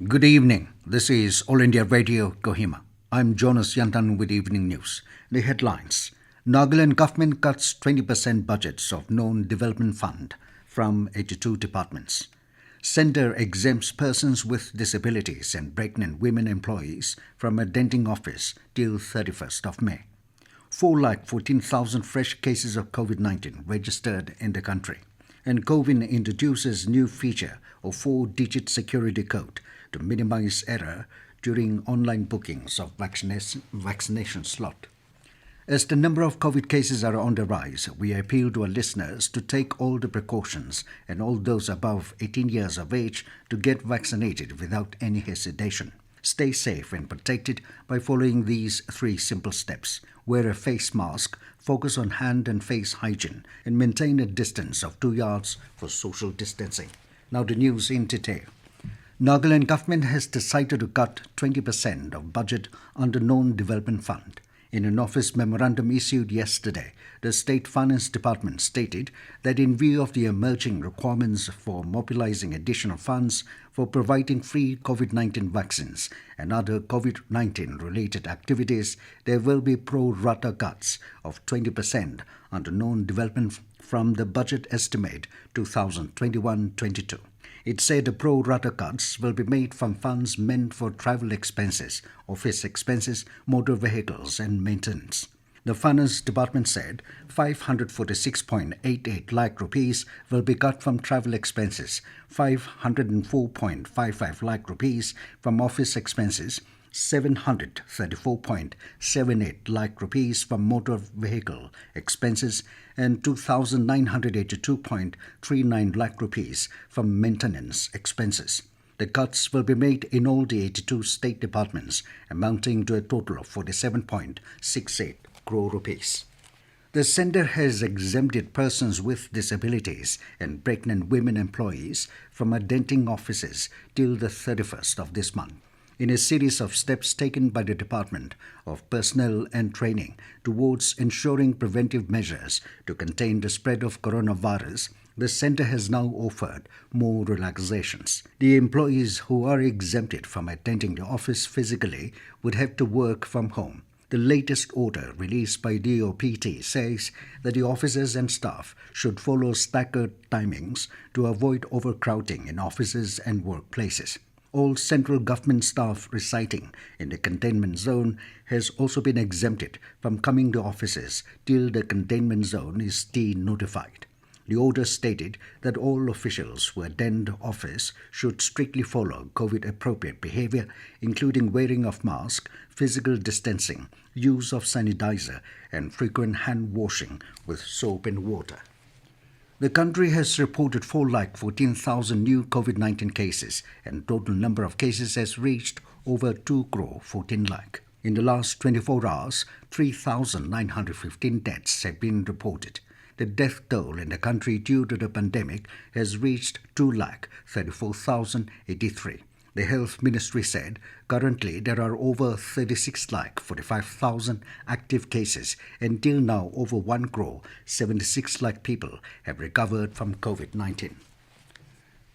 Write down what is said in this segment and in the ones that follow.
Good evening. This is All India Radio, Kohima. I'm Jonas Yantan with Evening News. The headlines. Nagaland government cuts 20% budgets of known development fund from 82 departments. Centre exempts persons with disabilities and pregnant women employees from a denting office till 31st of May. 4,14,000 fresh cases of COVID-19 registered in the country. And CoWIN introduces new feature of 4-digit security code to minimize error during online bookings of vaccination slot. As the number of COVID cases are on the rise, we appeal to our listeners to take all the precautions and all those above 18 years of age to get vaccinated without any hesitation. Stay safe and protected by following these 3 simple steps. Wear a face mask, focus on hand and face hygiene, and maintain a distance of 2 yards for social distancing. Now the news in detail. Nagaland government has decided to cut 20% of budget under known development fund. In an office memorandum issued yesterday, the State Finance Department stated that in view of the emerging requirements for mobilizing additional funds for providing free COVID-19 vaccines and other COVID-19 related activities, there will be pro rata cuts of 20% under known development from the budget estimate 2021-22. It said the pro rata cuts will be made from funds meant for travel expenses, office expenses, motor vehicles and maintenance. The Finance Department said 546.88 lakh rupees will be cut from travel expenses, 504.55 lakh rupees from office expenses, 734.78 lakh rupees from motor vehicle expenses and 2,982.39 lakh rupees from maintenance expenses. The cuts will be made in all the 82 state departments, amounting to a total of 47.68 crore rupees. The centre has exempted persons with disabilities and pregnant women employees from denting offices till the 31st of this month. In a series of steps taken by the Department of Personnel and Training towards ensuring preventive measures to contain the spread of coronavirus, the centre has now offered more relaxations. The employees who are exempted from attending the office physically would have to work from home. The latest order released by DOPT says that the officers and staff should follow staggered timings to avoid overcrowding in offices and workplaces. All central government staff residing in the containment zone has also been exempted from coming to offices till the containment zone is de-notified. The order stated that all officials who attend office should strictly follow COVID-appropriate behavior, including wearing of mask, physical distancing, use of sanitizer, and frequent hand washing with soap and water. The country has reported 4,14,000 new COVID-19 cases and total number of cases has reached over 2 crore 14 lakh. In the last 24 hours, 3,915 deaths have been reported. The death toll in the country due to the pandemic has reached 2,34,083. The Health Ministry said currently there are over 36,45,000 active cases and till now over 1 crore 76 lakh people have recovered from COVID-19.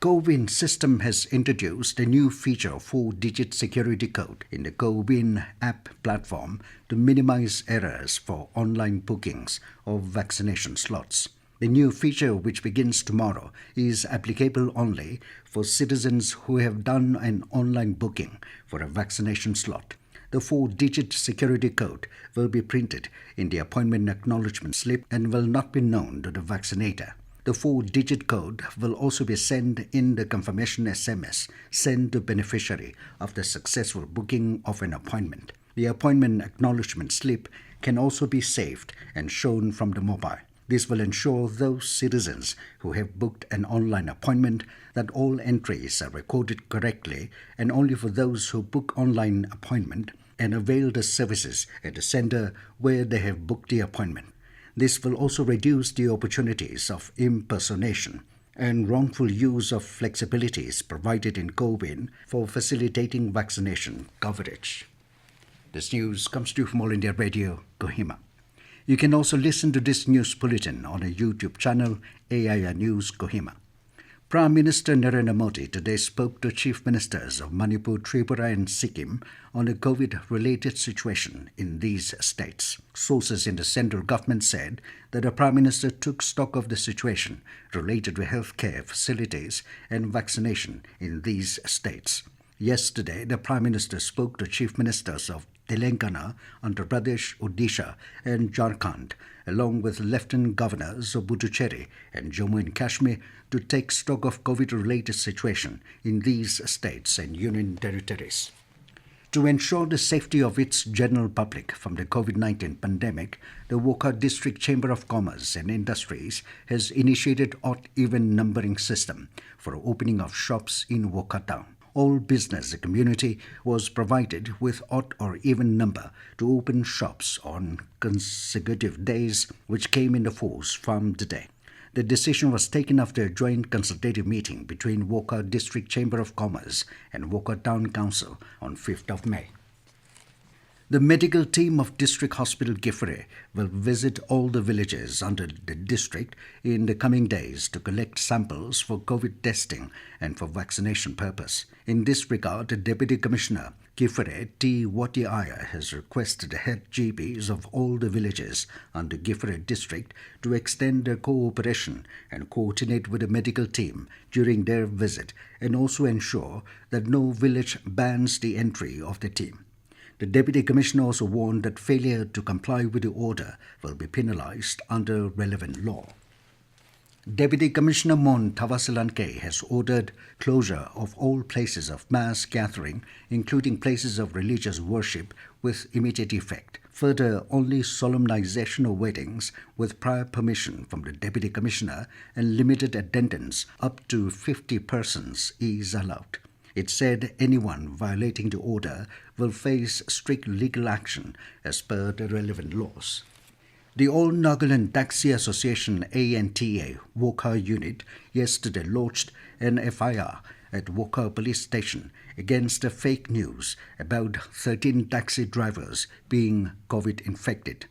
CoWIN system has introduced a new feature of 4-digit security code in the CoWIN app platform to minimize errors for online bookings of vaccination slots. The new feature, which begins tomorrow, is applicable only for citizens who have done an online booking for a vaccination slot. The 4-digit security code will be printed in the appointment acknowledgement slip and will not be known to the vaccinator. The 4-digit code will also be sent in the confirmation SMS sent to beneficiary of the successful booking of an appointment. The appointment acknowledgement slip can also be saved and shown from the mobile. This will ensure those citizens who have booked an online appointment that all entries are recorded correctly and only for those who book online appointment and avail the services at the centre where they have booked the appointment. This will also reduce the opportunities of impersonation and wrongful use of flexibilities provided in CoWIN for facilitating vaccination coverage. This news comes to you from All India Radio, Kohima. You can also listen to this news bulletin on a YouTube channel, AIR News Kohima. Prime Minister Narendra Modi today spoke to Chief Ministers of Manipur, Tripura and Sikkim on a COVID-related situation in these states. Sources in the central government said that the Prime Minister took stock of the situation related to healthcare facilities and vaccination in these states. Yesterday, the Prime Minister spoke to Chief Ministers of Telangana, Andhra Pradesh, Odisha and Jharkhand, along with Lieutenant Governors of Puducherry and Jammu and Kashmir to take stock of COVID-related situation in these states and union territories. To ensure the safety of its general public from the COVID-19 pandemic, the Wokha District Chamber of Commerce and Industries has initiated odd-even numbering system for opening of shops in Wokha town. All business community was provided with odd or even number to open shops on consecutive days, which came into force from today. The decision was taken after a joint consultative meeting between Wokha District Chamber of Commerce and Wokha Town Council on 5th of May. The medical team of District Hospital Gifure will visit all the villages under the district in the coming days to collect samples for COVID testing and for vaccination purpose. In this regard, the Deputy Commissioner Gifure T. Watiaya has requested the head GPs of all the villages under Gifure district to extend their cooperation and coordinate with the medical team during their visit and also ensure that no village bans the entry of the team. The Deputy Commissioner also warned that failure to comply with the order will be penalized under relevant law. Deputy Commissioner Mon Tavasalanke has ordered closure of all places of mass gathering, including places of religious worship, with immediate effect. Further, only solemnization of weddings with prior permission from the Deputy Commissioner and limited attendance up to 50 persons is allowed. It said anyone violating the order will face strict legal action as per the relevant laws. The All Nagaland Taxi Association ANTA Wokha unit yesterday lodged an FIR at Wokha police station against a fake news about 13 taxi drivers being COVID infected.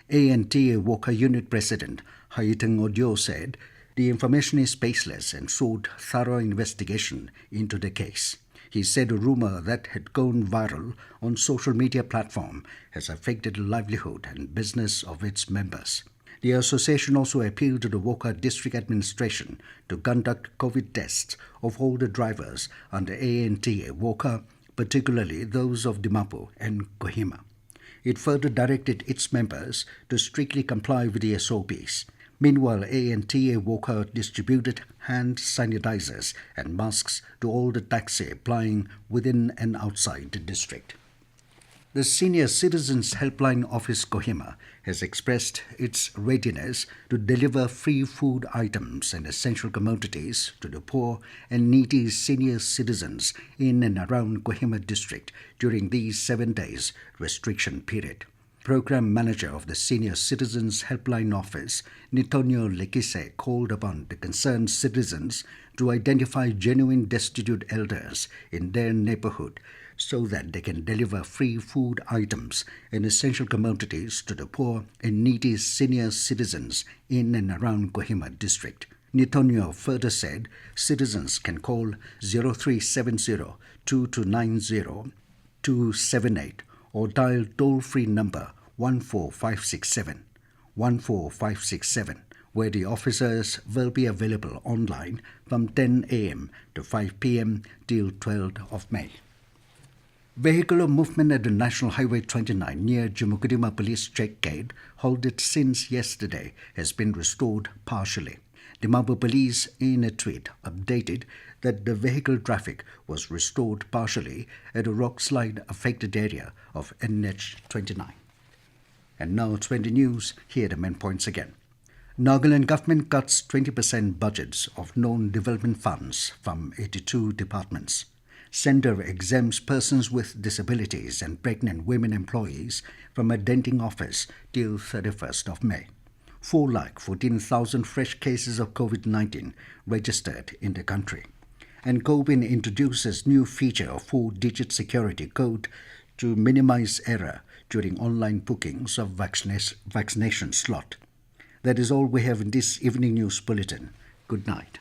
ANTA Wokha unit president Hayitang Odio said the information is baseless and sought thorough investigation into the case. He said a rumor that had gone viral on social media platform has affected the livelihood and business of its members. The association also appealed to the Wokha District Administration to conduct COVID tests of all the drivers under ANTA Wokha, particularly those of Dimapur and Kohima. It further directed its members to strictly comply with the SOPs. Meanwhile, ANTA Wokha distributed hand sanitizers and masks to all the taxi plying within and outside the district. The Senior Citizens Helpline Office Kohima has expressed its readiness to deliver free food items and essential commodities to the poor and needy senior citizens in and around Kohima district during these 7 days restriction period. Program Manager of the Senior Citizens Helpline Office, Nitonio Lekise, called upon the concerned citizens to identify genuine destitute elders in their neighborhood so that they can deliver free food items and essential commodities to the poor and needy senior citizens in and around Kohima district. Nitonio further said citizens can call 0370 2290 278 or dial toll-free number 14567, where the officers will be available online from 10 a.m. to 5 p.m. till 12th of May. Vehicular movement at the National Highway 29 near Jumukudima Police Check Gate, halted since yesterday, has been restored partially. Dimapur Police, in a tweet, updated that the vehicle traffic was restored partially at a rockslide affected area of NH29. And now 20 News, here are the main points again. Nagaland government cuts 20% budgets of known development funds from 82 departments. Centre exempts persons with disabilities and pregnant women employees from a denting office till 31st of May. 4,14,000 fresh cases of COVID-19 registered in the country. And CoWIN introduces new feature of 4-digit security code to minimize error during online bookings of vaccination slot. That is all we have in this evening news bulletin. Good night.